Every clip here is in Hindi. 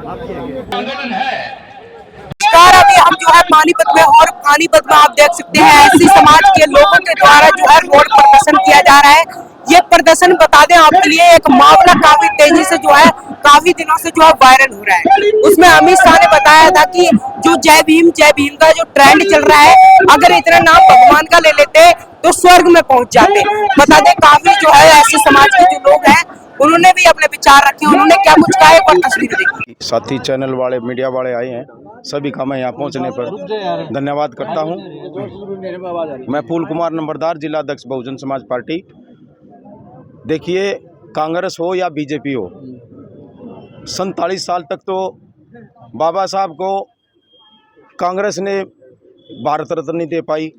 नमस्कार। अभी हम जो है पानीपत में, और पानीपत में आप देख सकते हैं एससी समाज के लोगों के द्वारा जो है रोड प्रदर्शन किया जा रहा है। ये प्रदर्शन बता दें आपके लिए, एक मामला काफी तेजी से जो है काफी दिनों से जो है वायरल हो रहा है। उसमें अमित शाह ने बताया था कि जो जय भीम का जो ट्रेंड चल रहा है, अगर इतना नाम भगवान का ले लेते तो स्वर्ग में पहुंच जाते। बता दें काफी जो है ऐसे समाज के जो लोग हैं उन्होंने भी अपने विचार रखे, उन्होंने क्या कुछ कहा, एक बार तस्वीर देखिए। साथी चैनल वाले, मीडिया वाले आए हैं, सभी का मैं यहाँ पहुँचने पर धन्यवाद करता हूँ। मैं फूल कुमार नंबरदार, जिला अध्यक्ष बहुजन समाज पार्टी। देखिए, कांग्रेस हो या बीजेपी हो, 47 साल तक तो बाबा साहब को कांग्रेस ने भारत रत्न नहीं दे पाई।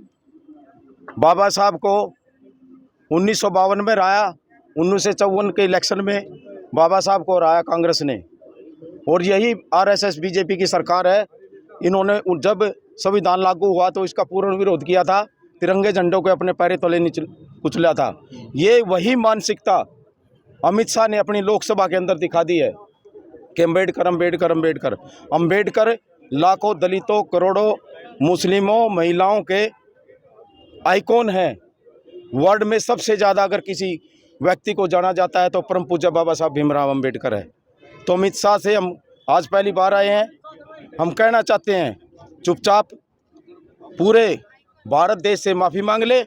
बाबा साहब को 1952 में हराया, 1954 के इलेक्शन में बाबा साहब को हराया कांग्रेस ने। और यही आरएसएस बीजेपी की सरकार है। इन्होंने जब संविधान लागू हुआ तो इसका पूर्ण विरोध किया था, तिरंगे झंडों को अपने पैरों तले कुचला था। ये वही मानसिकता अमित शाह ने अपनी लोकसभा के अंदर दिखा दी है कि अम्बेडकर अम्बेडकर अम्बेडकर अम्बेडकर लाखों दलितों, करोड़ों मुस्लिमों, महिलाओं के आइकॉन हैं। वर्ल्ड में सबसे ज़्यादा अगर किसी व्यक्ति को जाना जाता है तो परम पूज्य बाबा साहब भीमराव अम्बेडकर है। तो अमित शाह से हम आज पहली बार आए हैं। हम कहना चाहते हैं, चुपचाप पूरे भारत देश से माफ़ी मांग ले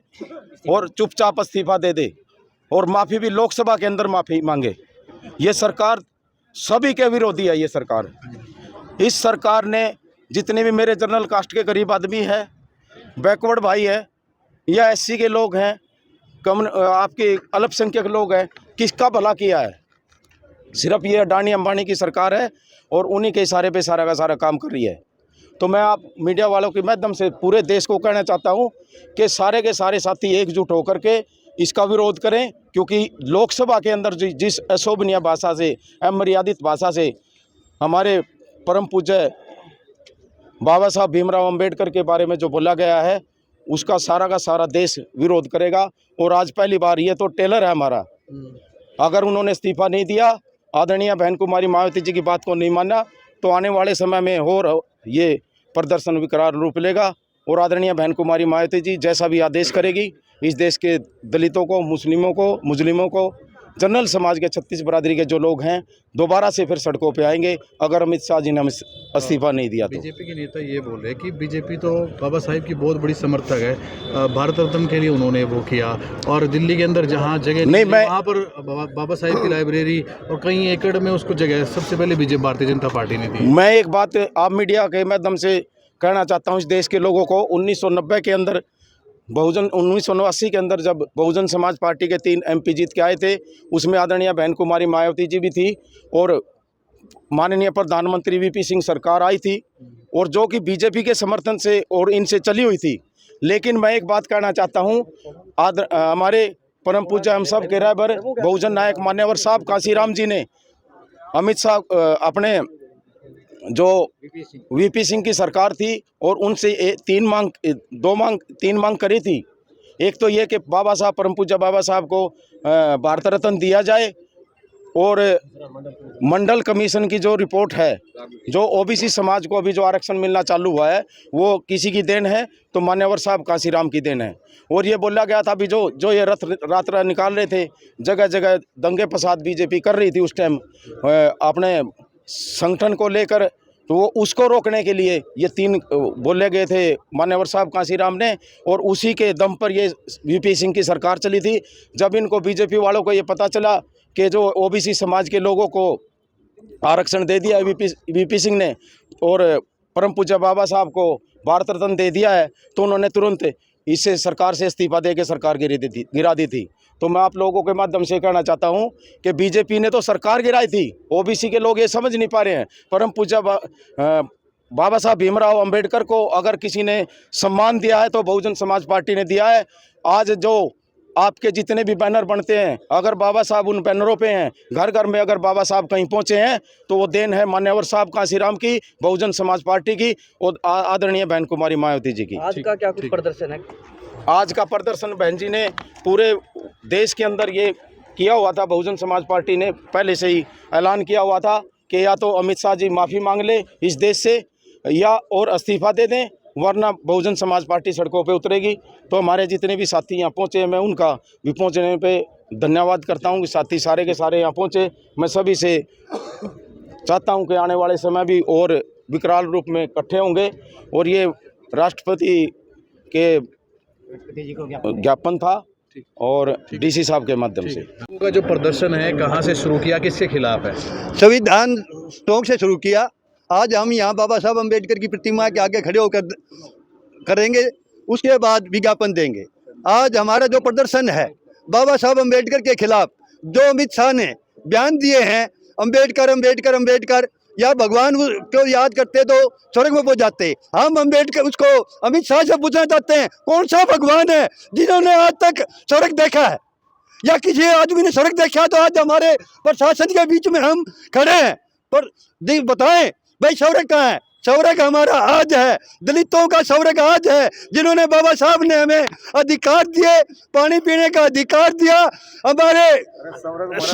और चुपचाप इस्तीफा दे दे, और माफ़ी भी लोकसभा के अंदर माफ़ी मांगे। ये सरकार सभी के विरोधी है। ये सरकार, इस सरकार ने जितने भी मेरे जनरल कास्ट के गरीब आदमी है, बैकवर्ड भाई है, या एससी के लोग हैं, आपके अल्पसंख्यक लोग हैं, किसका भला किया है? सिर्फ ये अडानी अंबानी की सरकार है और उन्हीं के इशारे पे सारा का सारा काम कर रही है। तो मैं आप मीडिया वालों के माध्यम से पूरे देश को कहना चाहता हूँ कि सारे के सारे साथी एकजुट होकर के इसका विरोध करें, क्योंकि लोकसभा के अंदर जिस अशोभनीय भाषा से, अमर्यादित भाषा से हमारे परम पूज्य बाबा साहब भीमराव अम्बेडकर के बारे में जो बोला गया है, उसका सारा का सारा देश विरोध करेगा। और आज पहली बार, ये तो टेलर है हमारा। अगर उन्होंने इस्तीफा नहीं दिया, आदरणीय बहन कुमारी मायावती जी की बात को नहीं माना, तो आने वाले समय में और ये प्रदर्शन विकराल रूप लेगा। और आदरणीय बहन कुमारी मायावती जी जैसा भी आदेश करेगी, इस देश के दलितों को, मुस्लिमों को, जनरल समाज के 36 बरादरी के जो लोग हैं, दोबारा से फिर सड़कों पे आएंगे अगर अमित शाह जी ने इस्तीफा नहीं दिया तो। बीजेपी के नेता ये बोल रहे हैं कि बीजेपी तो बाबा साहेब की बहुत बड़ी समर्थक है, भारत रत्न के लिए उन्होंने वो किया, और दिल्ली के अंदर जहाँ जगह नहीं, वहाँ पर बाबा साहेब की लाइब्रेरी और कई एकड़ में उसको जगह सबसे पहले बीजेपी भारतीय जनता पार्टी ने दी। मैं एक बात आप मीडिया के माध्यम से कहना चाहता हूँ इस देश के लोगों को, 1990 के अंदर 1989 के अंदर जब बहुजन समाज पार्टी के 3 MP जीत के आए थे, उसमें आदरणीय बहन कुमारी मायावती जी भी थी और माननीय प्रधानमंत्री VP सिंह सरकार आई थी, और जो कि बीजेपी के समर्थन से और इनसे चली हुई थी। लेकिन मैं एक बात कहना चाहता हूँ, हमारे परम पूज्य हम सब के रहबर बहुजन नायक मान्यवर साहब कांसीराम जी ने अमित शाह अपने जो VP सिंह की सरकार थी और उनसे 3 मांग करी थी। एक तो ये कि बाबा साहब, परम पूज्य बाबा साहब को भारत रत्न दिया जाए, और मंडल कमीशन की जो रिपोर्ट है, जो OBC समाज को अभी जो आरक्षण मिलना चालू हुआ है, वो किसी की देन है तो मान्यवर साहब कांसीराम की देन है। और ये बोला गया था अभी जो ये रात निकाल रहे थे, जगह जगह दंगे फसाद बीजेपी कर रही थी उस टाइम अपने संगठन को लेकर, तो वो उसको रोकने के लिए ये 3 बोले गए थे मान्यवर साहब कांसीराम ने, और उसी के दम पर ये VP सिंह की सरकार चली थी। जब इनको बीजेपी वालों को ये पता चला कि जो OBC समाज के लोगों को आरक्षण दे दिया है VP सिंह ने, और परम पूज्य बाबा साहब को भारत रत्न दे दिया है, तो उन्होंने तुरंत इससे सरकार से इस्तीफा दे के सरकार गिरा दी थी। तो मैं आप लोगों के माध्यम से कहना चाहता हूं कि बीजेपी ने तो सरकार गिराई थी, OBC के लोग ये समझ नहीं पा रहे हैं। परम पूज्य बाबा साहब भीमराव अम्बेडकर को अगर किसी ने सम्मान दिया है तो बहुजन समाज पार्टी ने दिया है। आज जो आपके जितने भी बैनर बनते हैं, अगर बाबा साहब उन बैनरों पे हैं, घर घर में अगर बाबा साहब कहीं पहुंचे हैं, तो वो देन है मान्यवर साहब कांसीराम की, बहुजन समाज पार्टी की और आदरणीय बहन कुमारी मायावती जी की। आज का क्या कुछ प्रदर्शन है? आज का प्रदर्शन बहन जी ने पूरे देश के अंदर ये किया हुआ था। बहुजन समाज पार्टी ने पहले से ही ऐलान किया हुआ था कि या तो अमित शाह जी माफ़ी मांग ले इस देश से या और इस्तीफा दे दें, वरना बहुजन समाज पार्टी सड़कों पे उतरेगी। तो हमारे जितने भी साथी यहाँ पहुँचे, मैं उनका भी पहुँचने पे धन्यवाद करता हूँ कि साथी सारे के सारे यहाँ पहुँचे। मैं सभी से चाहता हूँ कि आने वाले समय भी और विकराल रूप में इकट्ठे होंगे। और ये राष्ट्रपति के ज्ञापन था और डीसी साहब के माध्यम से। उनका जो प्रदर्शन है कहाँ से शुरू किया, किसके खिलाफ है? संविधान चौक से शुरू किया। आज हम यहाँ बाबा साहब अम्बेडकर की प्रतिमा के आगे खड़े होकर करेंगे, उसके बाद विज्ञापन देंगे। आज हमारा जो प्रदर्शन है बाबा साहब अम्बेडकर के खिलाफ, जो अमित शाह ने बयान दिए हैं अम्बेडकर अम्बेडकर अम्बेडकर, या भगवान को याद करते तो स्वर्ग में पहुंच जाते। हम अम्बेडकर उसको अमित शाह से पूछना चाहते हैं, कौन सा भगवान है जिन्होंने आज तक स्वर्ग देखा है, या किसी आदमी ने स्वर्ग देखा? तो आज हमारे प्रशासन के बीच में हम खड़े हैं, पर बताएं भाई स्वर्ग कहाँ है? स्वर्ग हमारा आज है, दलितों का स्वर्ग आज है, जिन्होंने बाबा साहब ने हमें अधिकार दिए, पानी पीने का अधिकार दिया, हमारे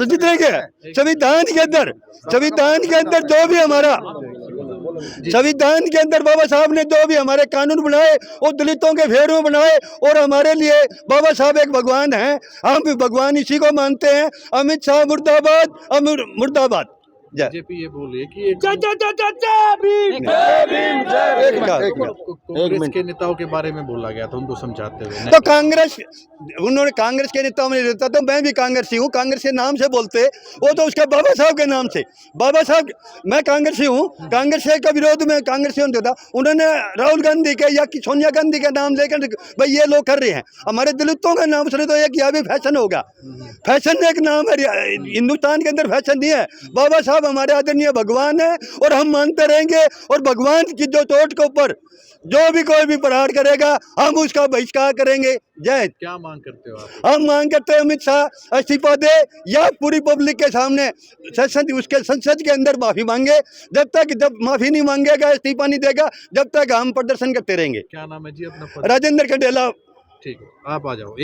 जितने के संविधान के अंदर जो भी हमारा संविधान के अंदर बाबा साहब ने जो भी हमारे कानून बनाए वो दलितों के फेर में बनाए, और हमारे लिए बाबा साहब एक भगवान हैं। हम भी भगवान इसी को मानते हैं। अमित शाह मुर्दाबाद, मुर्दाबाद। बीजेपी ये बोल रही है कि कांग्रेस के नेताओं के बारे में बोला गया था, उनको समझाते हुए। तो उन्होंने कांग्रेस के नेताओं में रहता, तो मैं भी कांग्रेसी हूँ। कांग्रेस के नाम से बोलते, वो तो उसके बाबा साहब के नाम से। बाबा साहब, मैं कांग्रेसी हूँ, कांग्रेस के विरोध में कांग्रेसी होता था। उन्होंने राहुल गांधी के या कि सोनिया गांधी के नाम लेकर भाई ये लोग कर रहे हैं, हमारे दलितों का नाम सुने तो एक यह भी फैशन होगा। फैशन एक नाम है, हिंदुस्तान के अंदर फैशन नहीं है। बाबा साहब हमारे आदरणीय भगवान है और हम मानते रहेंगे। और भगवान की जो चोट के ऊपर जो भी कोई भी प्रहार करेगा हम उसका बहिष्कार करेंगे। जय। क्या मांग करते हो आप? हम मांग करते हैं अमित शाह इस्तीफा दे या पूरी पब्लिक के सामने संसद के अंदर माफी मांगे। जब माफी नहीं मांगेगा, इस्तीफा नहीं देगा, जब तक हम प्रदर्शन करते रहेंगे। क्या नाम है जी अपना? राजेंद्र खंडेला। ठीक है, आप आ जाओ।